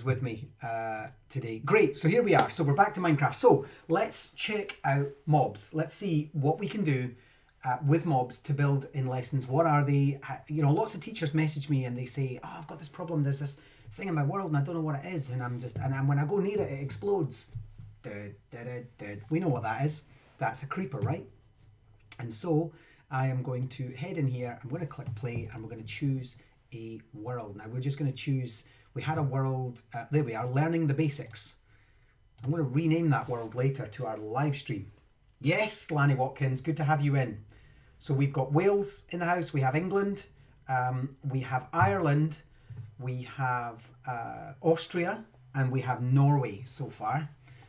with me today. Great, so here we are. So we're back to Minecraft. So let's check out mobs. Let's see what we can do with mobs to build in lessons. What are they? You know, lots of teachers message me and they say, oh, I've got this problem. There's this thing in my world and I don't know what it is. And and when I go near it, it explodes. We know what that is. That's a creeper, right? And so I am going to head in here. I'm going to click play and we're going to choose a world. Now we're just going to choose, we had a world, there we are, learning the basics. I'm going to rename that world later to our live stream. Yes, Lanny Watkins, good to have you in. So we've got Wales in the house, we have England, we have Ireland, we have Austria, and we have Norway so far.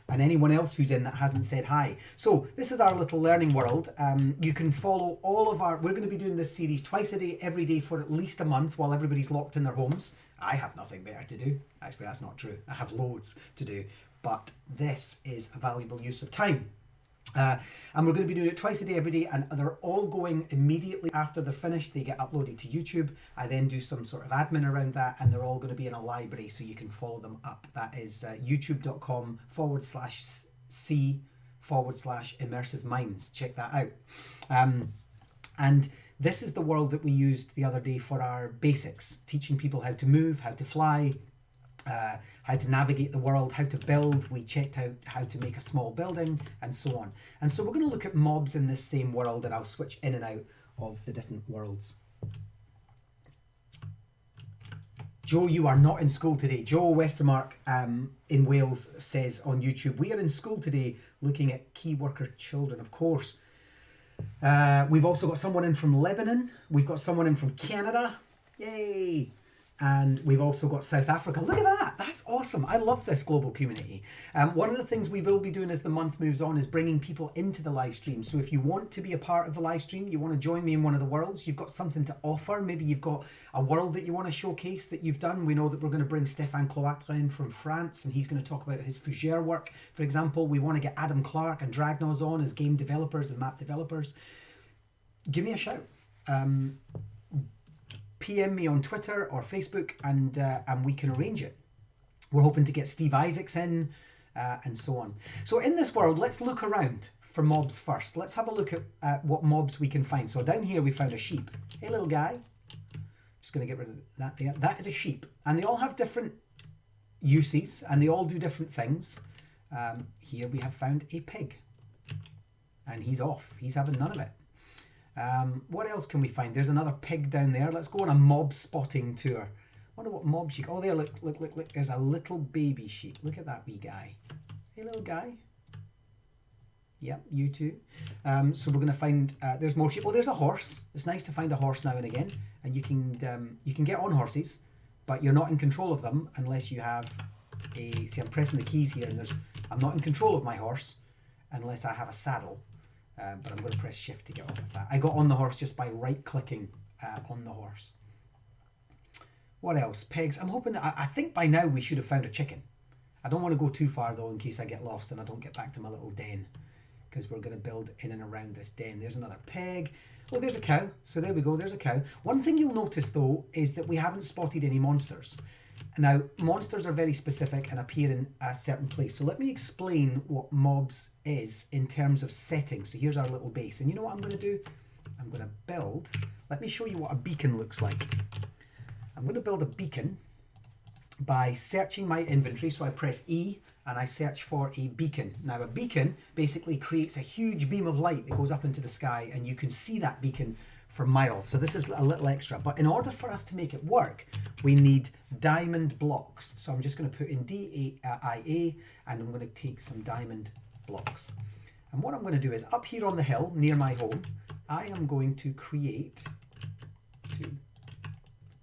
And anyone else who's in that hasn't said hi. So this is our little learning world. You can follow all of our, we're going to be doing this series twice a day, every day for at least a month while everybody's locked in their homes. I have nothing better to do. Actually, that's not true. I have loads to do. But this is a valuable use of time. And we're going to be doing it twice a day, every day, and they're all going immediately after they're finished. They get uploaded to YouTube. I then do some sort of admin around that, and they're all going to be in a library so you can follow them up. That is youtube.com/c/immersive minds. Check that out. And this is the world that we used the other day for our basics, teaching people how to move, how to fly, how to navigate the world, how to build. We checked out how to make a small building and so on. And so we're going to look at mobs in this same world, and I'll switch in and out of the different worlds. Joe, you are not in school today. Joe Westermark in Wales says on YouTube, we are in school today looking at key worker children, of course. We've also got someone in from Lebanon. We've got someone in from Canada. Yay! And we've also got South Africa. Look at that. That's awesome. I love this global community. One of the things we will be doing as the month moves on is bringing people into the live stream. So if you want to be a part of the live stream, you want to join me in one of the worlds, you've got something to offer. Maybe you've got a world that you want to showcase that you've done. We know that we're going to bring Stéphane Cloître in from France, and he's going to talk about his Fougère work. For example, we want to get Adam Clark and Dragnos on as game developers and map developers. Give me a shout. PM me on Twitter or Facebook, and we can arrange it. We're hoping to get Steve Isaacs in, and so on. So in this world, let's look around for mobs first. Let's have a look at what mobs we can find. So down here we found a sheep. Hey, little guy. Just going to get rid of that there. That is a sheep. And they all have different uses, and they all do different things. Here we have found a pig. And he's off. He's having none of it. What else can we find? There's another pig down there. Let's go on a mob spotting tour. Wonder what mobs you... Oh, there, look. There's a little baby sheep. Look at that wee guy. Hey, little guy. Yep, you too. So we're going to find... there's more sheep. Oh, there's a horse. It's nice to find a horse now and again. And you can get on horses, but you're not in control of them unless you have a... See, I'm pressing the keys here, and I'm not in control of my horse unless I have a saddle. But I'm going to press shift to get off of that. I got on the horse just by right-clicking on the horse. What else? Pegs. I'm hoping... I think by now we should have found a chicken. I don't want to go too far, though, in case I get lost and I don't get back to my little den, because we're going to build in and around this den. There's another pig. Oh, there's a cow. So there we go. There's a cow. One thing you'll notice, though, is that we haven't spotted any monsters. Now, monsters are very specific and appear in a certain place. So let me explain what mobs is in terms of settings. So here's our little base. And you know what I'm going to do? I'm going to build... Let me show you what a beacon looks like. I'm going to build a beacon by searching my inventory. So I press E and I search for a beacon. Now, a beacon basically creates a huge beam of light that goes up into the sky, and you can see that beacon for miles. So this is a little extra, but in order for us to make it work, we need diamond blocks. So I'm just going to put in DIA, and I'm going to take some diamond blocks. And what I'm going to do is up here on the hill near my home, I am going to create 2,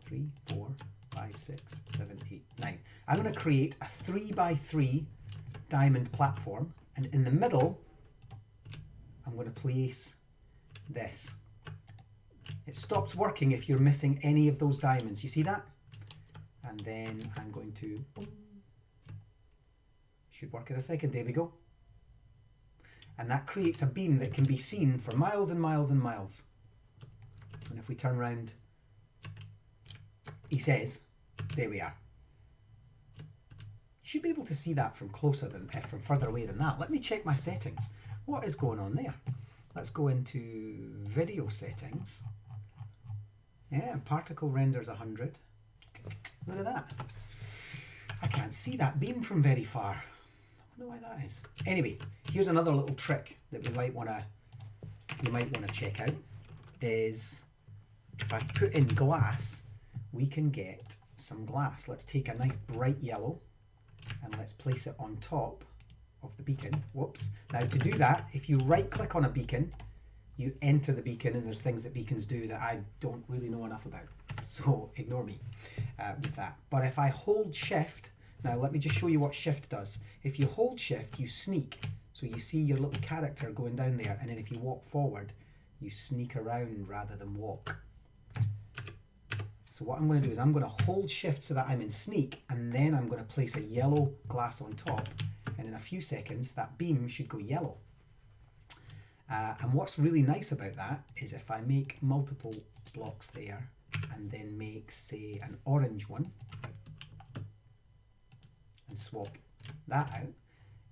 3, 4, 5, 6, 7, 8, 9. I'm going to create a 3x3 diamond platform, and in the middle, I'm going to place this. It stops working if you're missing any of those diamonds. You see that? And then I'm going to... Boom. Should work in a second. There we go. And that creates a beam that can be seen for miles and miles and miles. And if we turn around, he says, there we are. should be able to see that from from further away than that. Let me check my settings. What is going on there? Let's go into video settings. Yeah, particle renders 100. Look at that. I can't see that beam from very far. I wonder why that is. Anyway, here's another little trick that you might want to check out. Is if I put in glass, we can get some glass. Let's take a nice bright yellow and let's place it on top of the beacon. Whoops. Now to do that, if you right click on a beacon, you enter the beacon, and there's things that beacons do that I don't really know enough about. So ignore me with that. But if I hold shift, now let me just show you what shift does. If you hold shift, you sneak. So you see your little character going down there, and then if you walk forward, you sneak around rather than walk. So what I'm going to do is I'm going to hold shift so that I'm in sneak, and then I'm going to place a yellow glass on top, and in a few seconds that beam should go yellow. And what's really nice about that is if I make multiple blocks there and then make, say, an orange one and swap that out,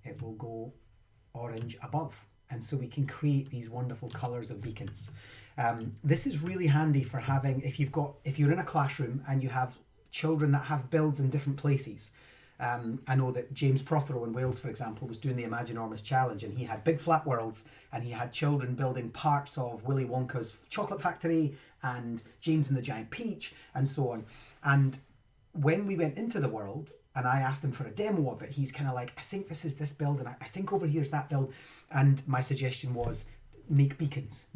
it will go orange above. And so we can create these wonderful colors of beacons. This is really handy for having, if you're in a classroom and you have children that have builds in different places. I know that James Prothero in Wales, for example, was doing the Imaginormous Challenge, and he had big flat worlds, and he had children building parts of Willy Wonka's chocolate factory and James and the Giant Peach and so on. And when we went into the world and I asked him for a demo of it, he's kind of like, I think this is this build, and I think over here is that build. And my suggestion was, make beacons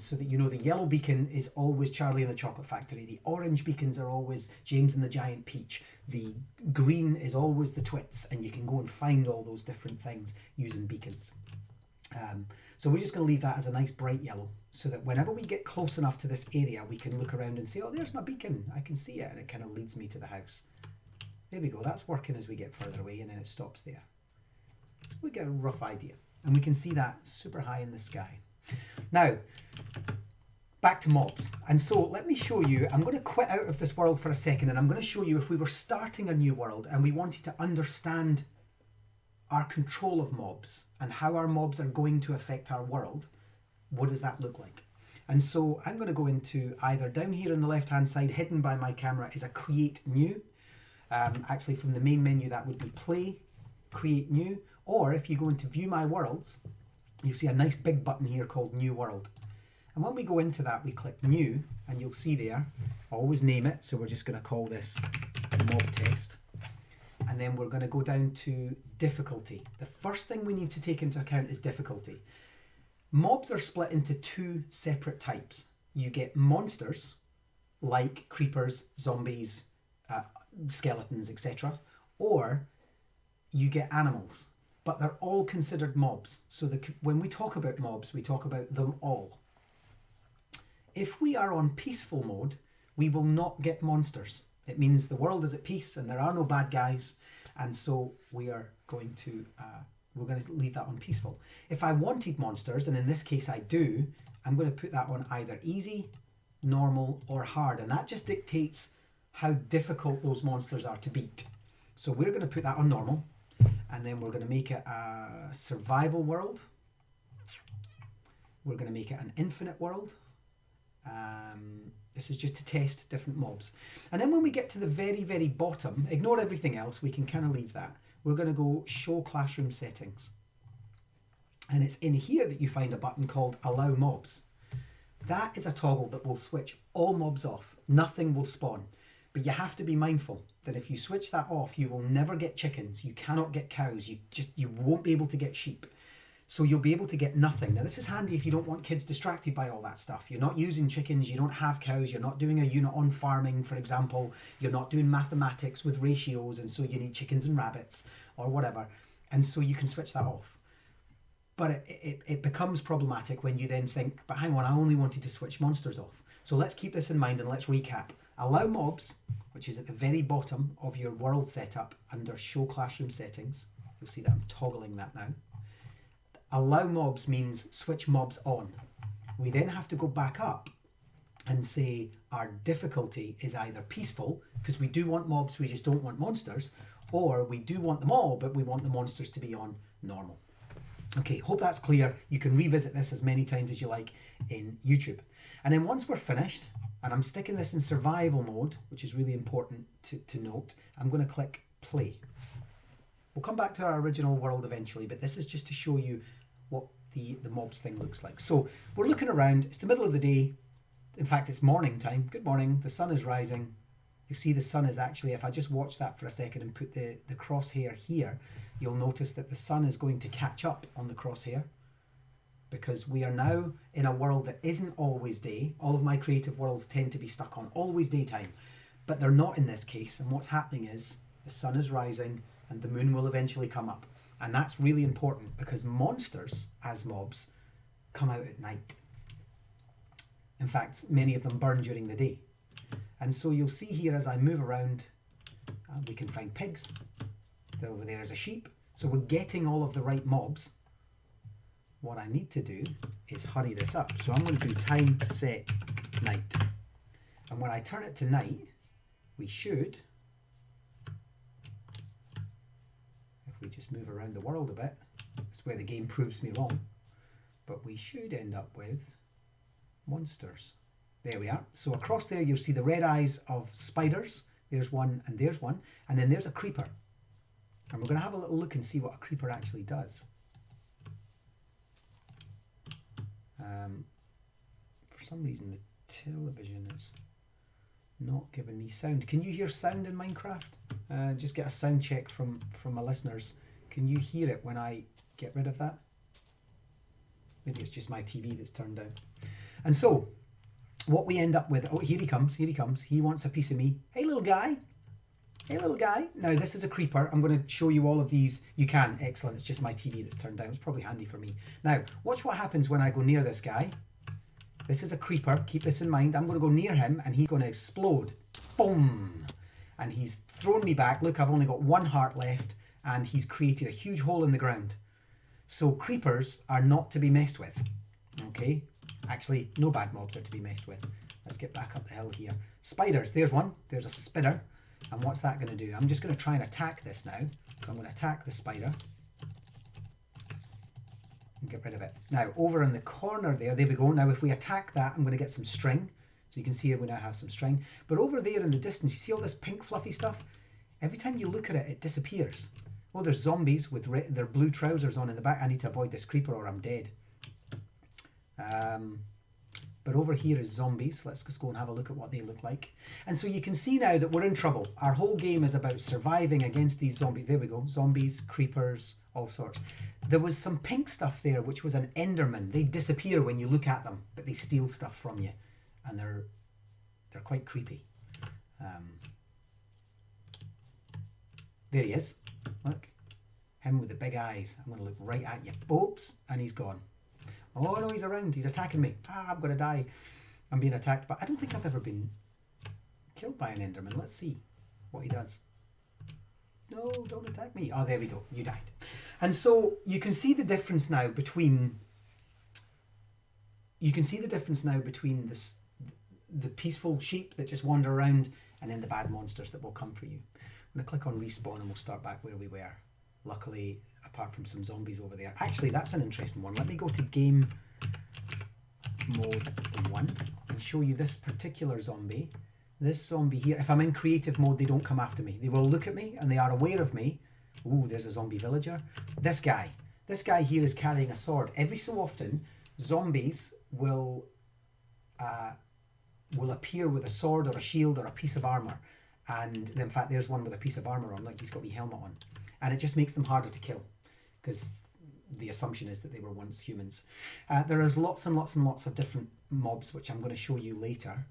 so that you know the yellow beacon is always Charlie and the Chocolate Factory, the orange beacons are always James and the Giant Peach, the green is always the Twits, and you can go and find all those different things using beacons. So we're just going to leave that as a nice bright yellow so that whenever we get close enough to this area, we can look around and say, oh, there's my beacon, I can see it, and it kind of leads me to the house. There we go, that's working as we get further away, and then it stops there. So we get a rough idea, and we can see that super high in the sky. Now, back to mobs. And so let me show you, I'm going to quit out of this world for a second, and I'm going to show you if we were starting a new world and we wanted to understand our control of mobs and how our mobs are going to affect our world, what does that look like? And so I'm going to go into either down here on the left hand side, hidden by my camera, is a create new. Actually from the main menu that would be play, create new, or if you go into view my worlds, you see a nice big button here called New World. And when we go into that, we click New, and you'll see there, always name it. So we're just going to call this Mob Test. And then we're going to go down to difficulty. The first thing we need to take into account is difficulty. Mobs are split into two separate types. You get monsters, like creepers, zombies, skeletons, etc. Or you get animals. But they're all considered mobs. So when we talk about mobs, we talk about them all. If we are on peaceful mode, we will not get monsters. It means the world is at peace and there are no bad guys. And so we're going to leave that on peaceful. If I wanted monsters, and in this case I do, I'm going to put that on either easy, normal, or hard. And that just dictates how difficult those monsters are to beat. So we're going to put that on normal. And then we're going to make it a survival world. We're going to make it an infinite world. This is just to test different mobs. And then when we get to the very, very bottom, ignore everything else, we can kind of leave that. We're going to go show classroom settings. And it's in here that you find a button called allow mobs. That is a toggle that will switch all mobs off. Nothing will spawn. But you have to be mindful that if you switch that off, you will never get chickens. You cannot get cows. You won't be able to get sheep. So you'll be able to get nothing. Now this is handy if you don't want kids distracted by all that stuff. You're not using chickens, you don't have cows, you're not doing a unit on farming, for example. You're not doing mathematics with ratios, and so you need chickens and rabbits or whatever. And so you can switch that off. But it becomes problematic when you then think, but hang on, I only wanted to switch monsters off. So let's keep this in mind and let's recap. Allow mobs, which is at the very bottom of your world setup under show classroom settings. You'll see that I'm toggling that now. Allow mobs means switch mobs on. We then have to go back up and say our difficulty is either peaceful, because we do want mobs, we just don't want monsters, or we do want them all, but we want the monsters to be on normal. Okay, hope that's clear. You can revisit this as many times as you like in YouTube. And then once we're finished, and I'm sticking this in survival mode, which is really important to note, I'm going to click play. We'll come back to our original world eventually, but this is just to show you what the mobs thing looks like. So we're looking around. It's the middle of the day. In fact, it's morning time. Good morning. The sun is rising. You see the sun is actually, if I just watch that for a second and put the crosshair here, you'll notice that the sun is going to catch up on the crosshair, because we are now in a world that isn't always day. All of my creative worlds tend to be stuck on always daytime, but they're not in this case. And what's happening is the sun is rising and the moon will eventually come up. And that's really important because monsters, as mobs, come out at night. In fact, many of them burn during the day. And so you'll see here as I move around, we can find pigs. Over there is a sheep. So we're getting all of the right mobs. What I need to do is hurry this up. So I'm going to do time set night. And when I turn it to night, we should, if we just move around the world a bit, it's where the game proves me wrong, but we should end up with monsters. There we are. So across there you'll see the red eyes of spiders. There's one and there's one. And then there's a creeper. And we're going to have a little look and see what a creeper actually does. For some reason the television is not giving me sound. Can you hear sound in Minecraft? Just get a sound check from my listeners. Can you hear it when I get rid of that? Maybe it's just my TV that's turned down. And so what we end up with, oh, here he comes, here he comes. He wants a piece of me. Hey, little guy. Hey, little guy. Now, this is a creeper. I'm going to show you all of these. You can. Excellent. It's just my TV that's turned down. It's probably handy for me. Now, watch what happens when I go near this guy. This is a creeper. Keep this in mind. I'm going to go near him and he's going to explode. Boom. And he's thrown me back. Look, I've only got one heart left and he's created a huge hole in the ground. So creepers are not to be messed with. Okay? Actually, no bad mobs are to be messed with. Let's get back up the hill here. Spiders. There's one. There's a spider. And what's that going to do? I'm just going to try and attack this now. So I'm going to attack the spider. And get rid of it. Now, over in the corner there we go. Now, if we attack that, I'm going to get some string. So you can see here we now have some string. But over there in the distance, you see all this pink fluffy stuff? Every time you look at it, it disappears. Oh, there's zombies with their blue trousers on in the back. I need to avoid this creeper or I'm dead. But over here is zombies. Let's just go and have a look at what they look like. And so you can see now that we're in trouble. Our whole game is about surviving against these zombies. There we go. Zombies, creepers, all sorts. There was some pink stuff there, which was an Enderman. They disappear when you look at them, but they steal stuff from you. And they're quite creepy. There he is. Look. Him with the big eyes. I'm going to look right at you. Oops. And he's gone. Oh no, he's around. He's attacking me. I'm going to die. I'm being attacked, but I don't think I've ever been killed by an Enderman. Let's see what he does. No, don't attack me. Oh, there we go. You died. And so you can see the difference now between. You can see the difference now between this, the peaceful sheep that just wander around, and then the bad monsters that will come for you. I'm going to click on respawn, and we'll start back where we were. Luckily, apart from some zombies over there. Actually, that's an interesting one. Let me go to game mode 1 and show you this particular zombie. This zombie here, if I'm in creative mode, they don't come after me. They will look at me and they are aware of me. Ooh, there's a zombie villager. This guy here is carrying a sword. Every so often, zombies will appear with a sword or a shield or a piece of armor. And in fact, there's one with a piece of armor on, like he's got a helmet on. And it just makes them harder to kill because the assumption is that they were once humans. There is lots and lots and lots of different mobs, which I'm going to show you later.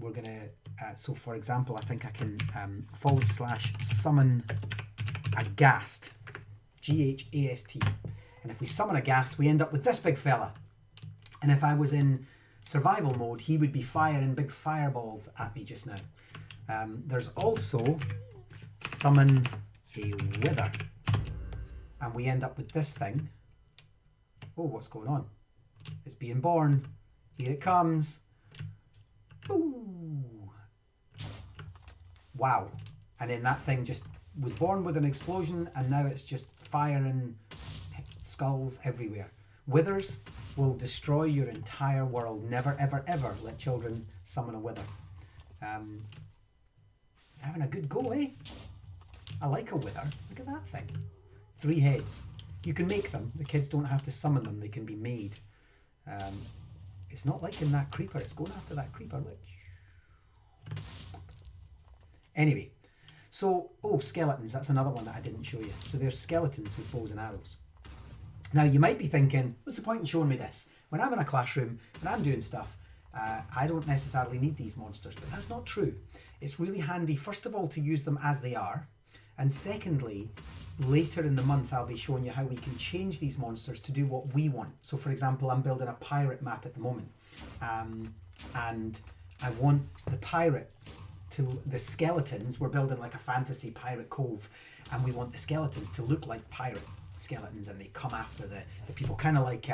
We're going to, so for example, I think I can / summon a ghast, G-H-A-S-T. And if we summon a ghast, we end up with this big fella. And if I was in survival mode, he would be firing big fireballs at me just now. There's also summon a wither, and we end up with this thing. Oh, what's going on? It's being born. Here it comes. Ooh. Wow. And then that thing just was born with an explosion and now it's just firing skulls everywhere. Withers will destroy your entire world. Never, ever, ever let children summon a wither. It's having a good go, eh? I like a wither. Look at that thing. 3 heads. You can make them. The kids don't have to summon them. They can be made. It's not liking that creeper. It's going after that creeper. Look. Anyway. So, skeletons. That's another one that I didn't show you. So there's skeletons with bows and arrows. Now, you might be thinking, what's the point in showing me this? When I'm in a classroom and I'm doing stuff, I don't necessarily need these monsters. But that's not true. It's really handy, first of all, to use them as they are. And secondly, later in the month, I'll be showing you how we can change these monsters to do what we want. So, for example, I'm building a pirate map at the moment. And I want the pirates the skeletons, we're building like a fantasy pirate cove. And we want the skeletons to look like pirate skeletons. And they come after the people, kind of like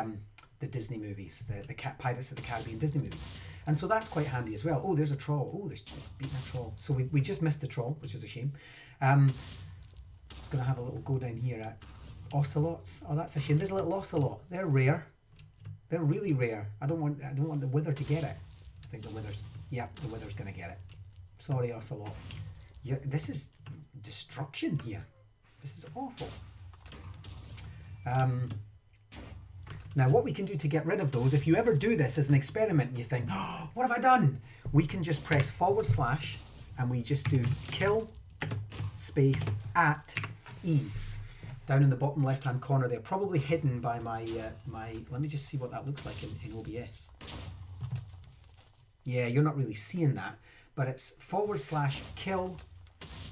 the Disney movies, the Pirates of the Caribbean Disney movies. And so that's quite handy as well. Oh, there's a troll. Oh, there's just beating a troll. So we just missed the troll, which is a shame. It's going to have a little go down here at ocelots. Oh, that's a shame. There's a little ocelot. They're rare. They're really rare. I don't want the wither to get it. I think the wither's going to get it. Sorry, ocelot. This is destruction here. This is awful. Now, what we can do to get rid of those, if you ever do this as an experiment and you think, oh, what have I done? We can just press / and we just do kill space at E. Down in the bottom left-hand corner, they're probably hidden by my, let me just see what that looks like in OBS. Yeah, you're not really seeing that, but it's / kill.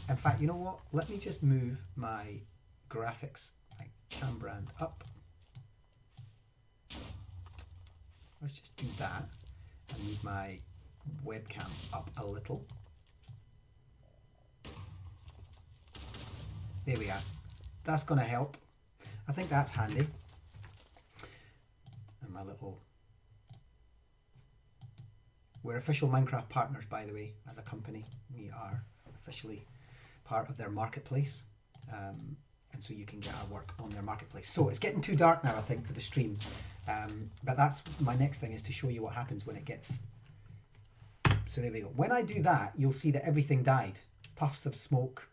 In fact, you know what? Let me just move my graphics, my cam brand up. Let's just do that and move my webcam up a little. There we are. That's going to help. I think that's handy. And my little... We're official Minecraft partners, by the way, as a company. We are officially part of their marketplace. And so you can get our work on their marketplace. So it's getting too dark now, I think, for the stream. But that's my next thing, is to show you what happens when it gets... So there we go. When I do that, you'll see that everything died. Puffs of smoke.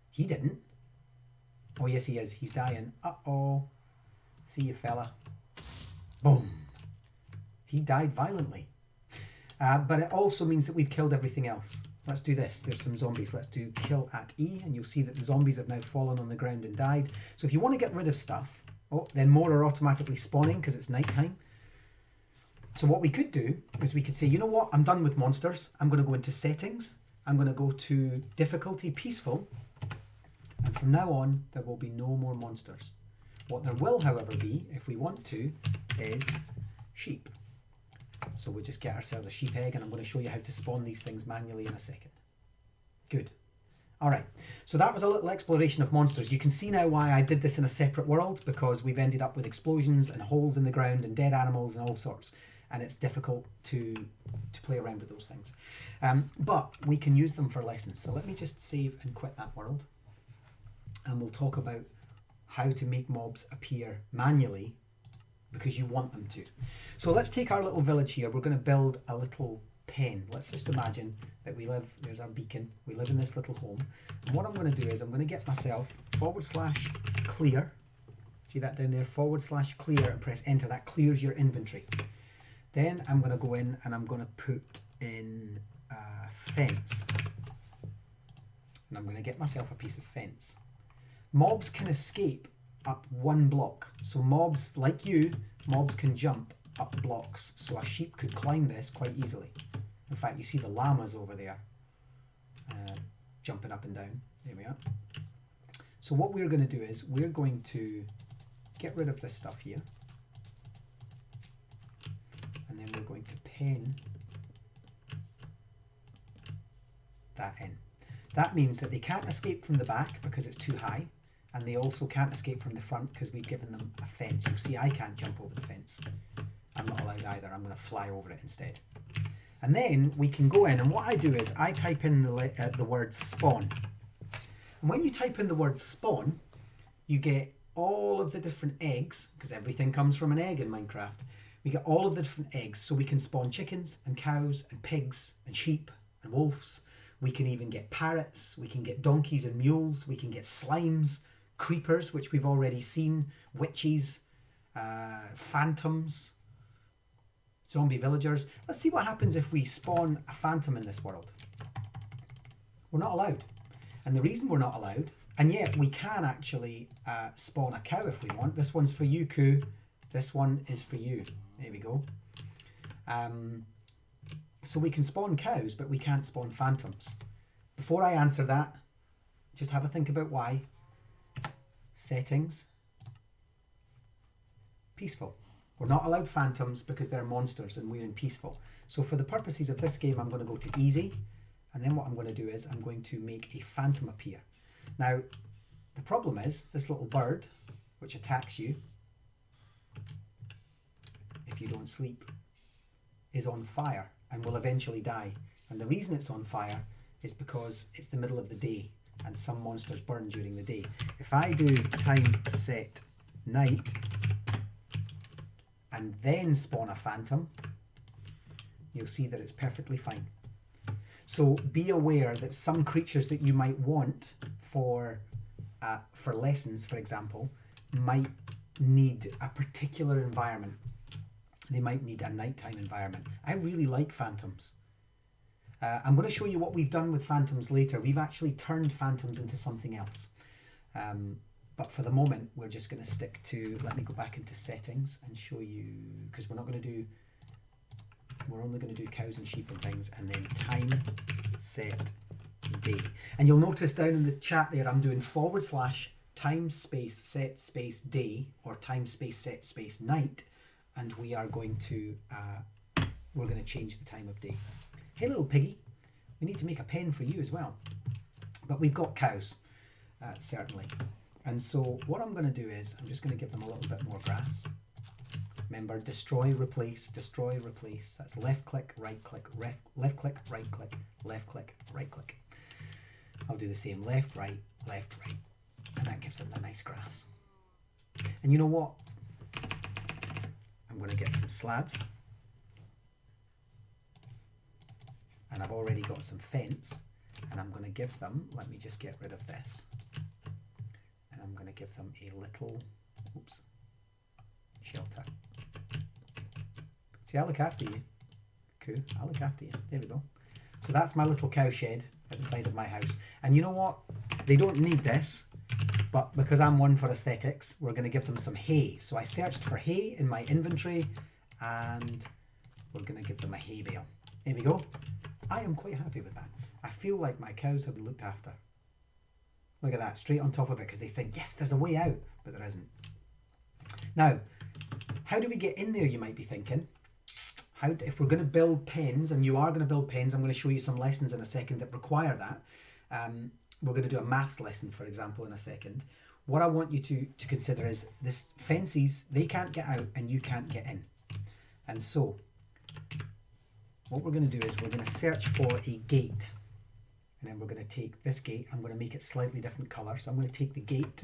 He didn't. Oh, yes, he is. He's dying. Uh-oh. See you, fella. Boom. He died violently. But it also means that we've killed everything else. Let's do this. There's some zombies. Let's do kill at E, and you'll see that the zombies have now fallen on the ground and died. So if you want to get rid of stuff, then more are automatically spawning because it's nighttime. So what we could do is we could say, you know what? I'm done with monsters. I'm going to go into settings. I'm going to go to difficulty peaceful. And from now on, there will be no more monsters. What there will, however, be, if we want to, is sheep. So we'll just get ourselves a sheep egg, and I'm going to show you how to spawn these things manually in a second. Good. All right. So that was a little exploration of monsters. You can see now why I did this in a separate world, because we've ended up with explosions and holes in the ground and dead animals and all sorts. And it's difficult to play around with those things. But we can use them for lessons. So let me just save and quit that world. And we'll talk about how to make mobs appear manually because you want them to. So let's take our little village here. We're going to build a little pen. Let's just imagine that we live, there's our beacon, we live in this little home. And what I'm going to do is I'm going to get myself / clear. See that down there? / clear, and press enter. That clears your inventory. Then I'm going to go in and I'm going to put in a fence. And I'm going to get myself a piece of fence. Mobs can escape up 1 block. So mobs, like you, mobs can jump up blocks. So a sheep could climb this quite easily. In fact, you see the llamas over there jumping up and down. There we are. So what we're going to do is we're going to get rid of this stuff here. And then we're going to pen that in. That means that they can't escape from the back because it's too high. And they also can't escape from the front because we've given them a fence. You'll see I can't jump over the fence. I'm not allowed either. I'm going to fly over it instead. And then we can go in, and what I do is I type in the word spawn. And when you type in the word spawn, you get all of the different eggs, because everything comes from an egg in Minecraft. We get all of the different eggs, so we can spawn chickens and cows and pigs and sheep and wolves. We can even get parrots, we can get donkeys and mules, we can get slimes, creepers, which we've already seen, witches, phantoms, zombie villagers. Let's see what happens if we spawn a phantom in this world. We're not allowed. And the reason we're not allowed, and yet we can actually spawn a cow if we want. This one's for you, Koo. This one is for you. There we go. So we can spawn cows, but we can't spawn phantoms. Before I answer that, just have a think about why. Settings. Peaceful. We're not allowed phantoms because they're monsters and we're in peaceful. So for the purposes of this game, I'm going to go to easy. And then what I'm going to do is I'm going to make a phantom appear. Now, the problem is this little bird, which attacks you if you don't sleep, is on fire and will eventually die. And the reason it's on fire is because it's the middle of the day and some monsters burn during the day. If I do time set night and then spawn a phantom, you'll see that it's perfectly fine. So be aware that some creatures that you might want for lessons, for example, might need a particular environment. They might need a nighttime environment. I really like phantoms. I'm going to show you what we've done with phantoms later. We've actually turned phantoms into something else. But for the moment, we're just going to stick to, let me go back into settings and show you, because we're only going to do cows and sheep and things, and then time set day. And you'll notice down in the chat there, I'm doing / time space set space day, or time space set space night, and we are going to we're going to change the time of day. Hey little piggy, we need to make a pen for you as well. But we've got cows, certainly. And so what I'm going to do is I'm just going to give them a little bit more grass. Remember, destroy, replace, destroy, replace. That's left click, right click, left click, right click, left click, right click. I'll do the same, left, right, and that gives them the nice grass. And you know what? I'm going to get some slabs. And I've already got some fence, and I'm going to give them, let me just get rid of this. And I'm going to give them a little, shelter. See, I look after you. Cool, I look after you. There we go. So that's my little cow shed at the side of my house. And you know what? They don't need this, but because I'm one for aesthetics, we're going to give them some hay. So I searched for hay in my inventory, and we're going to give them a hay bale. There we go. I am quite happy with that. I feel like my cows have been looked after. Look at that, straight on top of it, because they think, yes, there's a way out, but there isn't. Now, how do we get in there, you might be thinking? If we're going to build pens, and you are going to build pens, I'm going to show you some lessons in a second that require that. We're going to do a maths lesson, for example, in a second. What I want you to consider is this fences, they can't get out and you can't get in. And so, what we're going to do is we're going to search for a gate. And then we're going to take this gate, I'm going to make it slightly different colour. So I'm going to take the gate,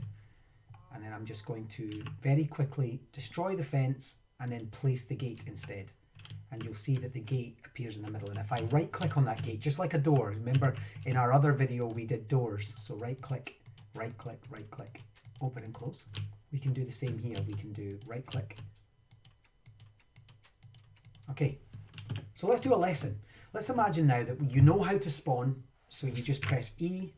and then I'm just going to very quickly destroy the fence and then place the gate instead. And you'll see that the gate appears in the middle. And if I right click on that gate, just like a door, remember in our other video we did doors. So right click, open and close. We can do the same here. We can do right click. Okay, so let's do a lesson. Let's imagine now that you know how to spawn. So you just press E,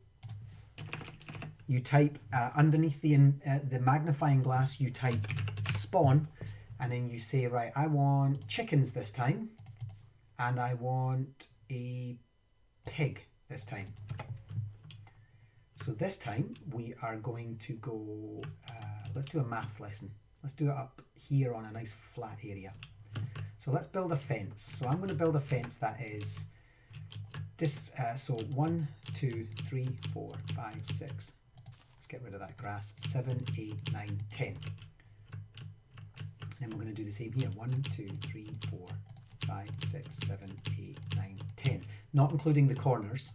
you type underneath the magnifying glass, you type spawn, and then you say, right, I want chickens this time, and I want a pig this time. So this time we are going to go, let's do a math lesson. Let's do it up here on a nice flat area. So let's build a fence. So I'm going to build a fence that is this, so 1, 2, 3, 4, 5, 6. Let's get rid of that grass. 7, 8, 9, 10. Then we're going to do the same here. 1, 2, 3, 4, 5, 6, 7, 8, 9, 10. Not including the corners.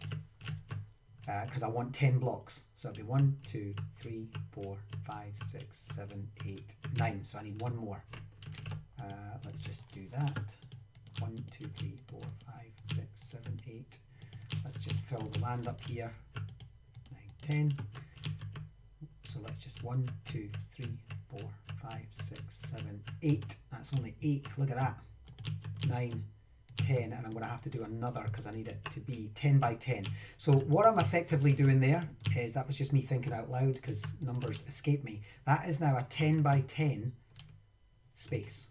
because I want 10 blocks. So it'll be 1, 2, 3, 4, 5, 6, 7, 8, 9. So I need one more. Let's just do that. 1, 2, 3, 4, 5, 6, 7, 8. Let's just fill the land up here. 9, 10. So let's just 1, 2, 3, 4, 5, 6, 7, 8. That's only 8. Look at that. 9, 10, and I'm going to have to do another because I need it to be 10 by 10. So what I'm effectively doing there is, that was just me thinking out loud because numbers escape me. That is now a 10 by 10 space,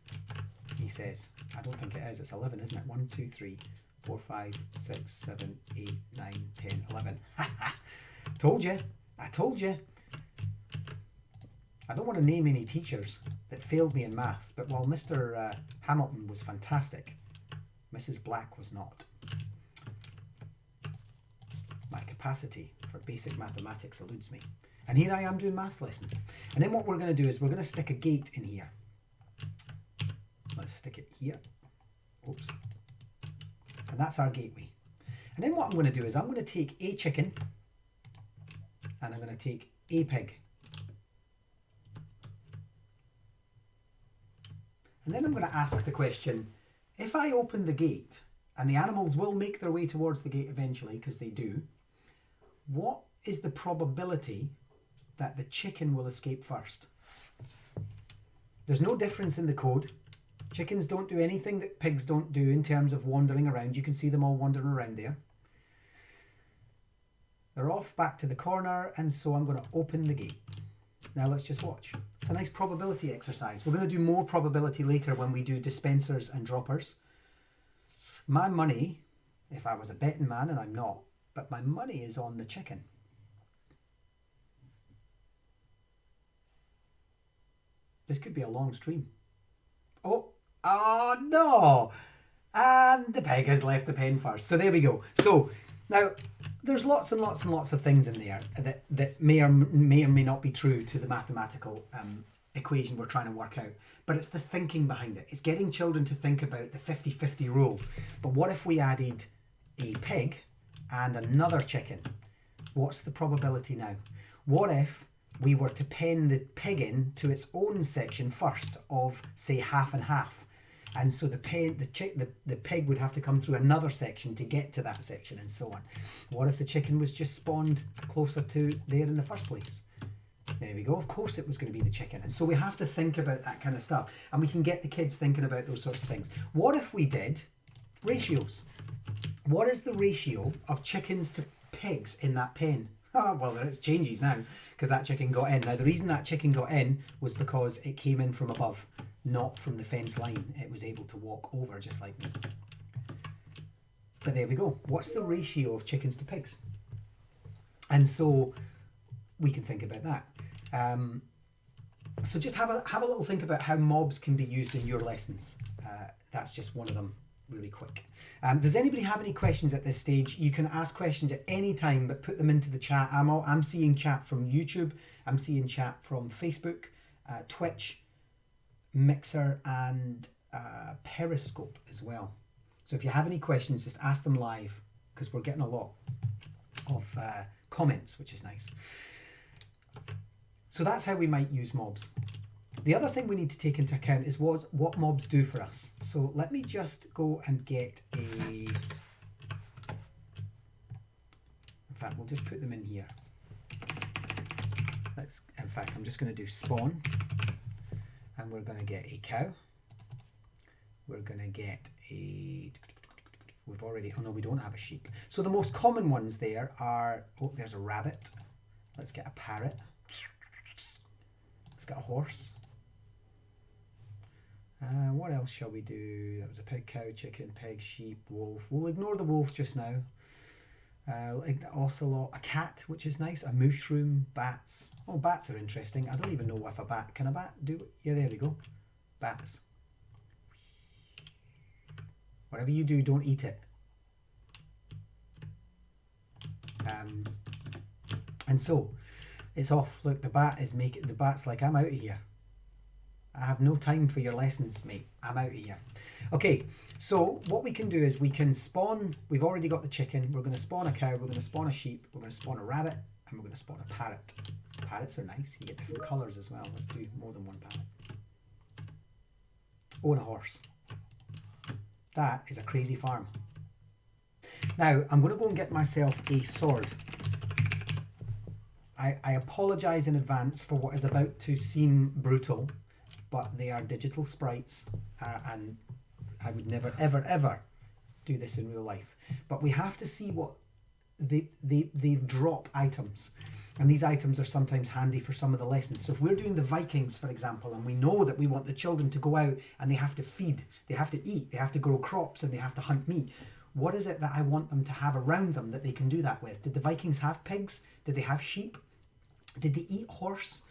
he says. I don't think it is. It's 11, isn't it? 1, 2, 3, 4, 5, 6, 7, 8, 9, 10, 11. Told you. I told you. I don't want to name any teachers that failed me in maths, but while Mr. Hamilton was fantastic, Mrs. Black was not. My capacity for basic mathematics eludes me. And here I am doing maths lessons. And then what we're going to do is we're going to stick a gate in here. Let's stick it here. Oops. And that's our gateway. And then what I'm going to do is I'm going to take a chicken and I'm going to take a pig. And then I'm going to ask the question, if I open the gate, and the animals will make their way towards the gate eventually, because they do, what is the probability that the chicken will escape first? There's no difference in the code. Chickens don't do anything that pigs don't do in terms of wandering around. You can see them all wandering around there. They're off back to the corner, and so I'm going to open the gate. Now let's just watch. It's a nice probability exercise. We're going to do more probability later when we do dispensers and droppers. My money, if I was a betting man, and I'm not, but my money is on the chicken. This could be a long stream. Oh no! And the pig has left the pen first. So there we go. So now, there's lots and lots and lots of things in there that may or may not be true to the mathematical equation we're trying to work out. But it's the thinking behind it. It's getting children to think about the 50-50 rule. But what if we added a pig and another chicken? What's the probability now? What if we were to pen the pig in to its own section first of, say, half and half? And so the pig would have to come through another section to get to that section, and so on. What if the chicken was just spawned closer to there in the first place? There we go. Of course it was going to be the chicken. And so we have to think about that kind of stuff. And we can get the kids thinking about those sorts of things. What if we did ratios? What is the ratio of chickens to pigs in that pen? Oh, well, it changes now because that chicken got in. Now, the reason that chicken got in was because it came in from above, not from the fence line. It was able to walk over just like me. But there we go. What's the ratio of chickens to pigs? And so we can think about that. So just have a little think about how mobs can be used in your lessons. That's just one of them, really quick. Does anybody have any questions at this stage? You can ask questions at any time, but put them into the chat. I'm seeing chat from YouTube. I'm seeing chat from Facebook, Twitch, Mixer, and Periscope as well. So if you have any questions, just ask them live, because we're getting a lot of comments, which is nice. So that's how we might use mobs. The other thing we need to take into account is what mobs do for us. So let me just go and get in fact, we'll just put them in here. In fact, I'm just going to do spawn, and we're going to get a cow. We're going to get oh no, we don't have a sheep. So the most common ones there are, there's a rabbit. Let's get a parrot. Let's get a horse. What else shall we do? That was a pig, cow, chicken, pig, sheep, wolf. We'll ignore the wolf just now. Like the ocelot, a cat, which is nice, a mushroom, bats. Oh, bats are interesting. I don't even know if can a bat do it? Yeah, there we go. Bats. Whatever you do, don't eat it. And so it's off. Look, the bat's like, I'm out of here. I have no time for your lessons, mate. I'm out of here. Okay, so what we can do is we can spawn, we've already got the chicken, we're going to spawn a cow, we're going to spawn a sheep, we're going to spawn a rabbit, and we're going to spawn a parrot. Parrots are nice, you get different colours as well. Let's do more than one parrot. Oh, and a horse. That is a crazy farm. Now, I'm going to go and get myself a sword. I apologise in advance for what is about to seem brutal, but they are digital sprites, and I would never, ever, ever do this in real life. But we have to see what they drop items. And these items are sometimes handy for some of the lessons. So if we're doing the Vikings, for example, and we know that we want the children to go out and they have to feed, they have to eat, they have to grow crops, and they have to hunt meat, what is it that I want them to have around them that they can do that with? Did the Vikings have pigs? Did they have sheep? Did they eat horse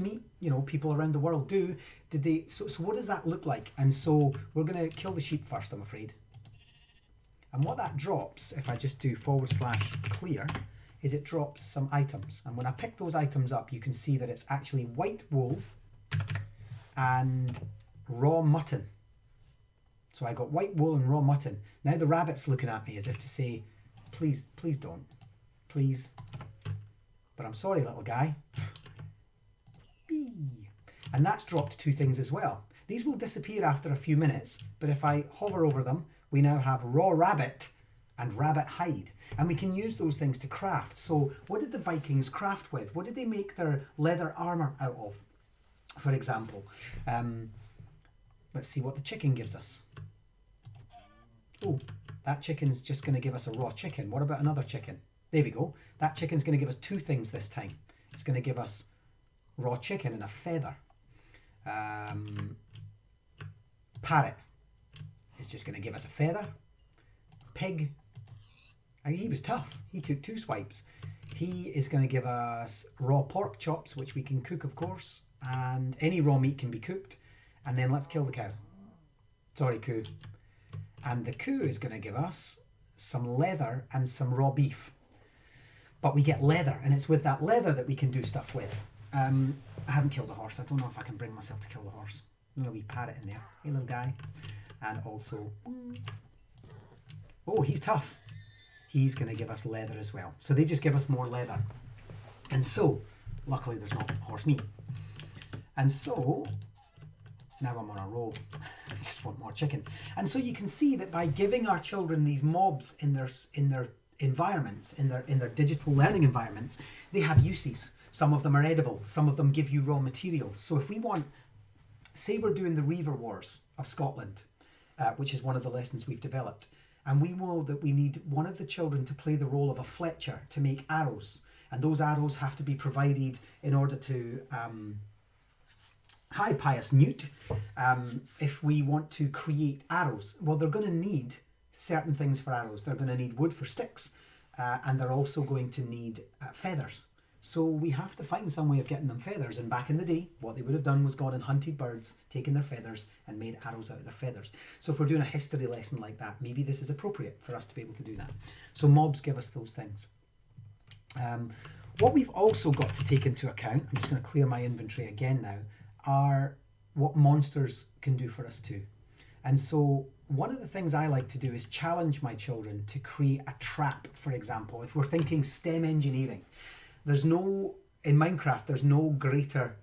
meat? You know, people around the world do. Did they? So what does that look like? And so we're going to kill the sheep first, I'm afraid. And what that drops, if I just do /clear, is it drops some items. And when I pick those items up, you can see that it's actually white wool and raw mutton. So I got white wool and raw mutton. Now the rabbit's looking at me as if to say, please, please don't. Please. But I'm sorry, little guy. And that's dropped 2 things as well. These will disappear after a few minutes, but if I hover over them, we now have raw rabbit and rabbit hide. And we can use those things to craft. So what did the Vikings craft with? What did they make their leather armour out of, for example? Let's see what the chicken gives us. Oh, that chicken's just going to give us a raw chicken. What about another chicken? There we go. That chicken's going to give us 2 things this time. It's going to give us raw chicken and a feather. Parrot is just going to give us a feather. Pig, he was tough. He took 2 swipes. He is going to give us raw pork chops, which we can cook, of course. And any raw meat can be cooked. And then let's kill the cow. Sorry, coo. And the coo is going to give us some leather and some raw beef. But we get leather, and it's with that leather that we can do stuff with. I haven't killed a horse. I don't know if I can bring myself to kill the horse. A little wee parrot in there. Hey, little guy. And also... oh, he's tough. He's going to give us leather as well. So they just give us more leather. And so, luckily there's not horse meat. And so... now I'm on a roll. I just want more chicken. And so you can see that by giving our children these mobs in their environments, in their digital learning environments, they have uses. Some of them are edible. Some of them give you raw materials. So if we want, say we're doing the Reaver Wars of Scotland, which is one of the lessons we've developed, and we know that we need one of the children to play the role of a fletcher to make arrows, and those arrows have to be provided in order to... hi, Pious Newt. If we want to create arrows, well, they're going to need certain things for arrows. They're going to need wood for sticks, and they're also going to need feathers. So we have to find some way of getting them feathers. And back in the day, what they would have done was gone and hunted birds, taken their feathers, and made arrows out of their feathers. So if we're doing a history lesson like that, maybe this is appropriate for us to be able to do that. So mobs give us those things. What we've also got to take into account, I'm just going to clear my inventory again now, are what monsters can do for us too. And so one of the things I like to do is challenge my children to create a trap, for example. If we're thinking STEM engineering, in Minecraft, there's no greater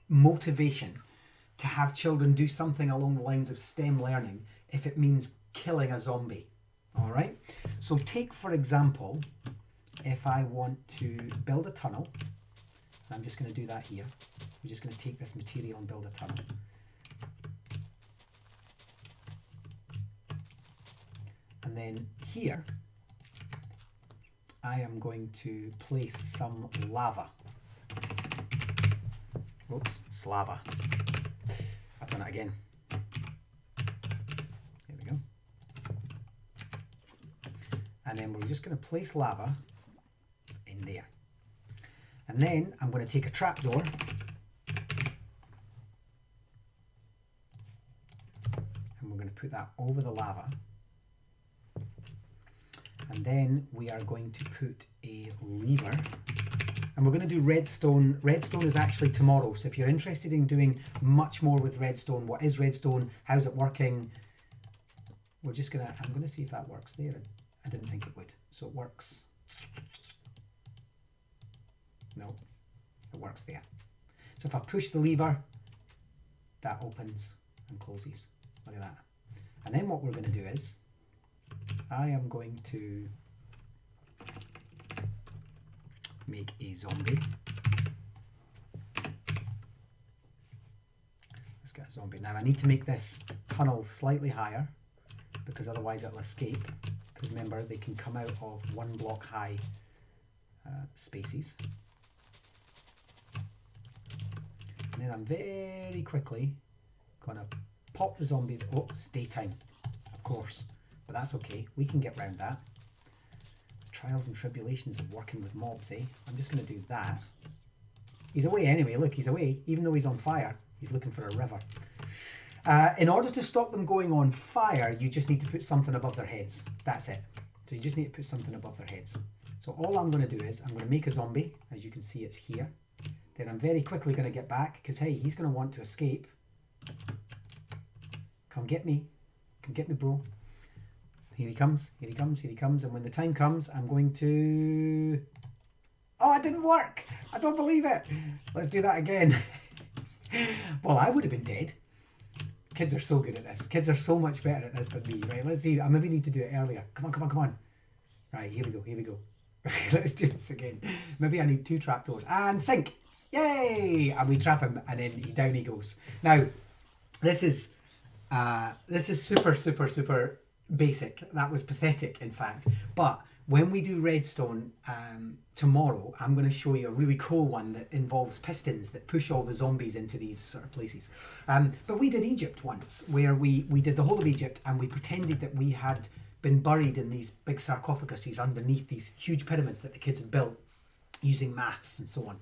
motivation to have children do something along the lines of STEM learning if it means killing a zombie. All right? So take, for example, if I want to build a tunnel, and I'm just going to do that here. I'm just going to take this material and build a tunnel. And then here, I am going to place some lava. Oops, slava. I've done it again. There we go. And then we're just going to place lava in there. And then I'm going to take a trapdoor and we're going to put that over the lava. And then we are going to put a lever. And we're going to do redstone. Redstone is actually tomorrow. So if you're interested in doing much more with redstone, what is redstone? How's it working? We're just going to, I'm going to see if that works there. I didn't think it would. So it works. No, it works there. So if I push the lever, that opens and closes. Look at that. And then what we're going to do is, I am going to make a zombie. Let's get a zombie. Now I need to make this tunnel slightly higher because otherwise it'll escape. Because remember, they can come out of 1 block high spaces. And then I'm very quickly going to pop the zombie. Oh, it's daytime, of course, but that's okay. We can get around that. Trials and tribulations of working with mobs, eh? I'm just going to do that. He's away anyway. Look, he's away. Even though he's on fire, he's looking for a river. In order to stop them going on fire, you just need to put something above their heads. That's it. So you just need to put something above their heads. So all I'm going to do is I'm going to make a zombie. As you can see, it's here. Then I'm very quickly going to get back because, hey, he's going to want to escape. Come get me. Come get me, bro. Here he comes, here he comes, here he comes. And when the time comes, I'm going to... Oh, it didn't work. I don't believe it. Let's do that again. Well, I would have been dead. Kids are so good at this. Kids are so much better at this than me, right? Let's see. I maybe need to do it earlier. Come on, come on, come on. Right, here we go, here we go. Let's do this again. Maybe I need 2 trapdoors. And sink. Yay! And we trap him, and then down he goes. Now, this is super, super, super basic. That was pathetic, in fact. But when we do redstone tomorrow, I'm going to show you a really cool one that involves pistons that push all the zombies into these sort of places. But we did Egypt once, where we did the whole of Egypt, and we pretended that we had been buried in these big sarcophaguses underneath these huge pyramids that the kids had built using maths and so on.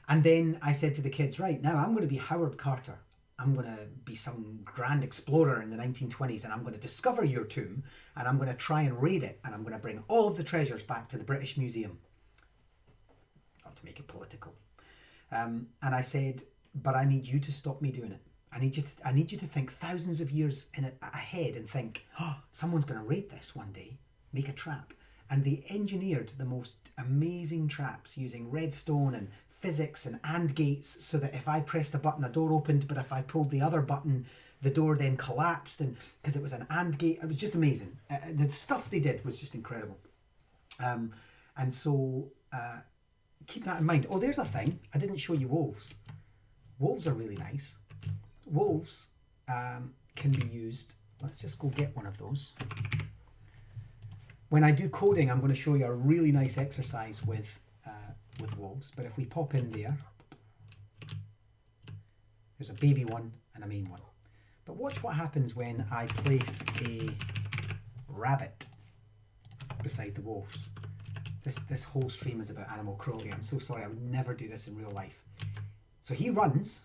And then I said to the kids, right, now I'm going to be Howard Carter. I'm going to be some grand explorer in the 1920s, and I'm going to discover your tomb, and I'm going to try and raid it, and I'm going to bring all of the treasures back to the British Museum. Not to make it political. And I said, but I need you to stop me doing it. I need you to think thousands of years ahead and think, oh, someone's going to raid this one day, make a trap. And they engineered the most amazing traps using redstone and physics and AND gates, so that if I pressed a button, a door opened, but if I pulled the other button, the door then collapsed, and because it was an AND gate, it was just amazing. The stuff they did was just incredible. And so keep that in mind. Oh, there's a thing. I didn't show you wolves. Wolves are really nice. Wolves can be used. Let's just go get one of those. When I do coding, I'm going to show you a really nice exercise with wolves. But if we pop in there, there's a baby one and a main one. But watch what happens when I place a rabbit beside the wolves. This whole stream is about animal cruelty. I'm so sorry. I would never do this in real life. So he runs.